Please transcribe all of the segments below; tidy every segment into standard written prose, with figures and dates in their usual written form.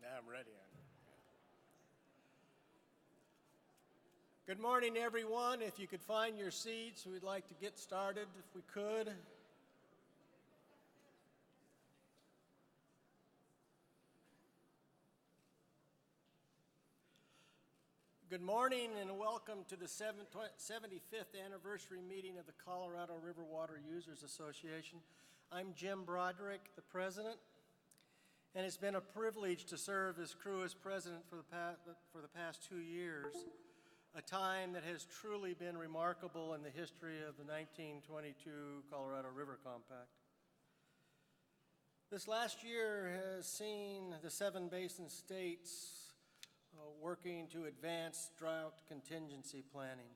Now I'm ready. Good morning, everyone. If you could find your seats, we'd like to get started if we could. Good morning and welcome to the 75th anniversary meeting of the Colorado River Water Users Association. I'm Jim Broderick, the president, and it's been a privilege to serve as CRWUA's president for the past 2 years, a time that has truly been remarkable in the history of the 1922 Colorado River Compact. This last year has seen the 7 basin states working to advance drought contingency planning.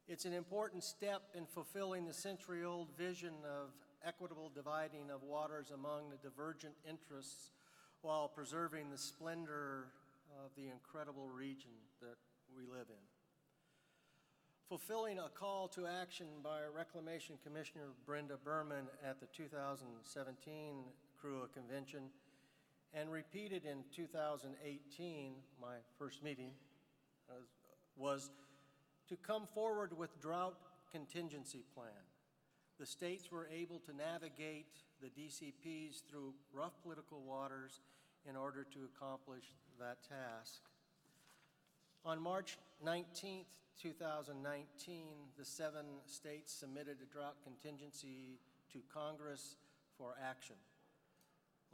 It's an important step in fulfilling the century-old vision of equitable dividing of waters among the divergent interests while preserving the splendor of the incredible region that we live in. Fulfilling a call to action by Reclamation Commissioner Brenda Berman at the 2017 CRWUA convention and repeated in 2018, my first meeting, was to come forward with drought contingency plan. The states were able to navigate the DCPs through rough political waters in order to accomplish that task. On March 19, 2019, the 7 states submitted a drought contingency to Congress for action.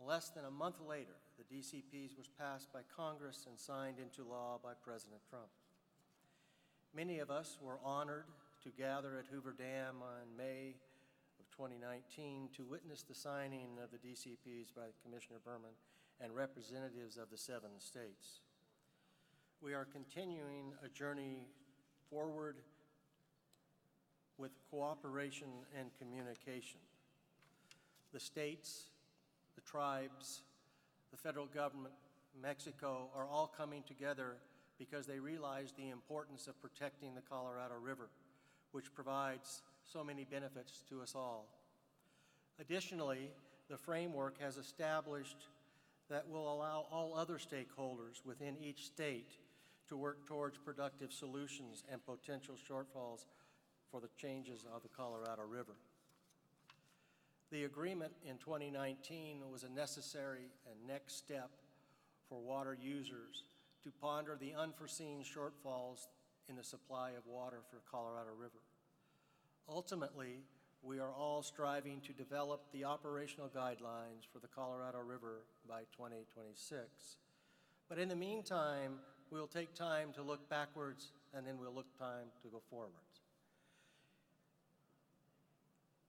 Less than a month later, the DCPs was passed by Congress and signed into law by President Trump. Many of us were honored to gather at Hoover Dam in May of 2019 to witness the signing of the DCPs by Commissioner Berman and representatives of the 7 states. We are continuing a journey forward with cooperation and communication. The states, the tribes, the federal government, Mexico are all coming together because they realize the importance of protecting the Colorado River, which provides so many benefits to us all. Additionally, the framework has established that will allow all other stakeholders within each state to work towards productive solutions and potential shortfalls for the changes of the Colorado River. The agreement in 2019 was a necessary and next step for water users to ponder the unforeseen shortfalls in the supply of water for Colorado River. Ultimately, we are all striving to develop the operational guidelines for the Colorado River by 2026. But in the meantime, we'll take time to look backwards and then we'll look time to go forwards.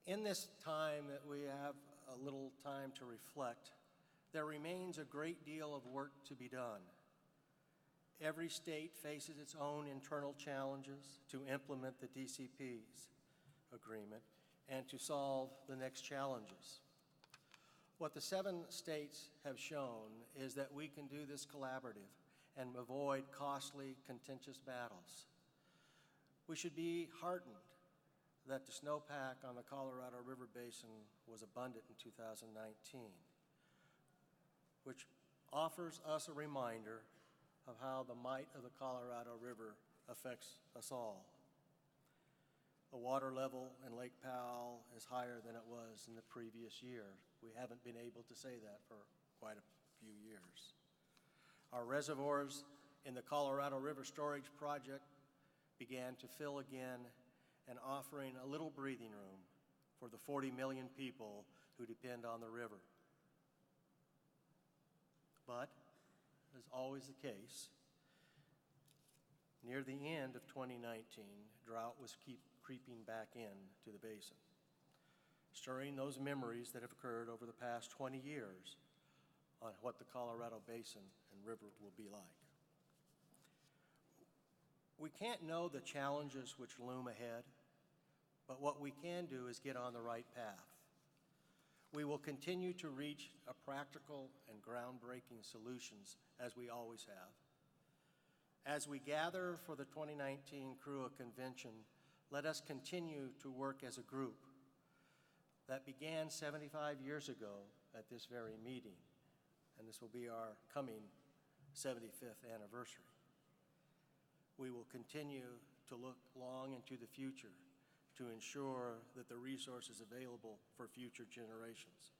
In this time that we have a little time to reflect, there remains a great deal of work to be done. Every state faces its own internal challenges to implement the DCP's agreement and to solve the next challenges. What the 7 states have shown is that we can do this collaborative and avoid costly, contentious battles. We should be heartened that the snowpack on the Colorado River Basin was abundant in 2019, which offers us a reminder of how the might of the Colorado River affects us all. The water level in Lake Powell is higher than it was in the previous year. We haven't been able to say that for quite a few years. Our reservoirs in the Colorado River Storage Project began to fill again and offering a little breathing room for the 40 million people who depend on the river. But, as always the case, near the end of 2019, drought was creeping back into the basin, stirring those memories that have occurred over the past 20 years on what the Colorado Basin and river will be like. We can't know the challenges which loom ahead, but what we can do is get on the right path. We will continue to reach a practical and groundbreaking solutions as we always have. As we gather for the 2019 CRWUA Convention, let us continue to work as a group that began 75 years ago at this very meeting, and this will be our coming 75th anniversary. We will continue to look long into the future to ensure that the resources available for future generations.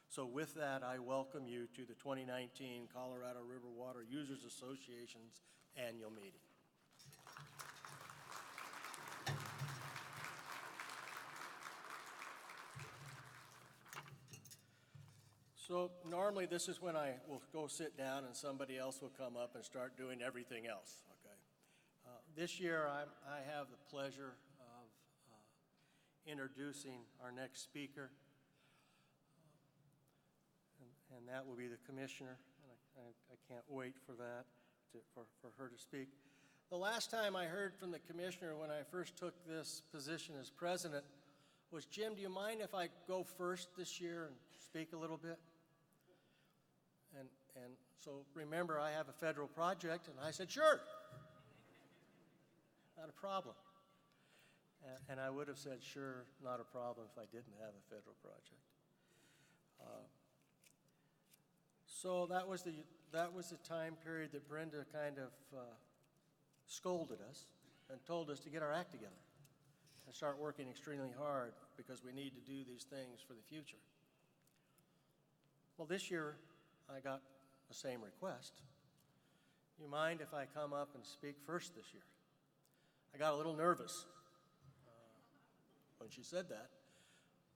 So with that, I welcome you to the 2019 Colorado River Water Users Association's annual meeting. So normally this is when I will go sit down and somebody else will come up and start doing everything else, okay? This year I have the pleasure of introducing our next speaker, and that will be the commissioner, and I can't wait for that, for her to speak. The last time I heard from the commissioner when I first took this position as president was, Jim, do you mind if I go first this year and speak a little bit? And so remember, I have a federal project, and I said, sure, not a problem. And I would have said, sure, not a problem if I didn't have a federal project. So that was the time period that Brenda kind of scolded us and told us to get our act together and start working extremely hard because we need to do these things for the future. Well, this year I got the same request. You mind if I come up and speak first this year? I got a little nervous when she said that,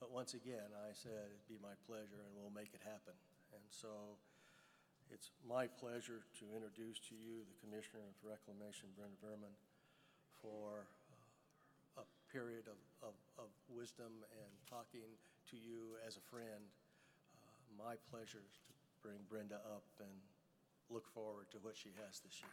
but once again I said it'd be my pleasure and we'll make it happen. And so it's my pleasure to introduce to you the Commissioner of Reclamation, Brenda Berman, for a period of wisdom and talking to you as a friend. My pleasure to bring Brenda up and look forward to what she has this year.